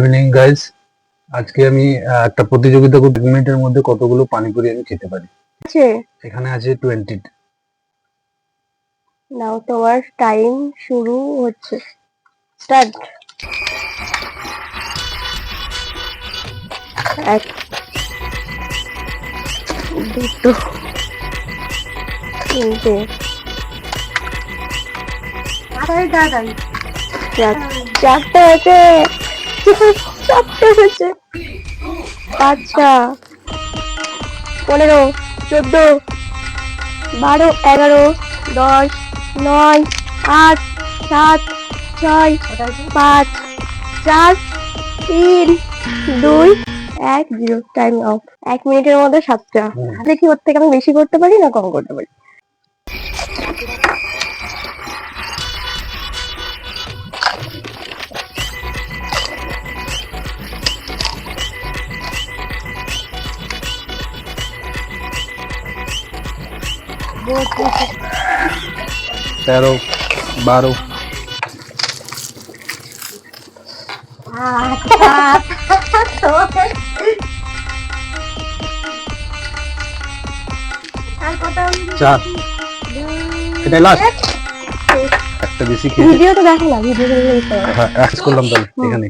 Evening guys, আজকে আমি একটা প্রতিযোগিতা করব 2 মিনিটের মধ্যে কতগুলো পানিপুরি আমি খেতে পারি। আছে এখানে আছে 20। নাও তোমার টাইম শুরু হচ্ছে। স্টার্ট। এক, দুটো, তিনটে, চারটে হয়েছে, চারটে হয়েছে, 5টা, 15, 14, 12, 11, 10, 9, 8, 7, 6, 5, 4, 3, 2, 1, 0। Time of. 1 মিনিটের মধ্যে 7টা। দেখি ওর থেকে আমি বেশি করতে পারি না কম করতে পারি। তেরো, 12। চার, এটাই লাস্ট। একটা বেশি খেয়ে ভিডিও তো দেখো না, ভিডিও হ্যাঁ, করলাম তাহলে এখানে।